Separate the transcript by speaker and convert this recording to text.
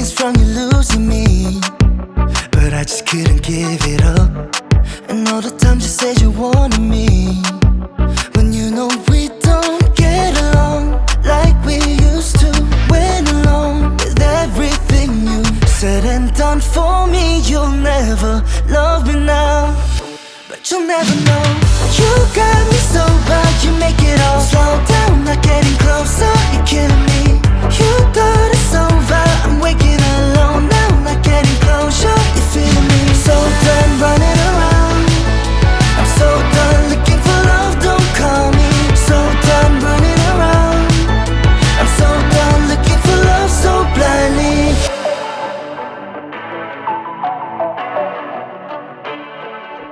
Speaker 1: feelings from you losing me, but I just couldn't give it up. And all the times you said you wanted me, when you know we don't get along like we used to. Went along with everything you said and done for me. You'll never love me now, but you'll never know. You got me so bad, you make it all slow down, not getting closer. You're killing me.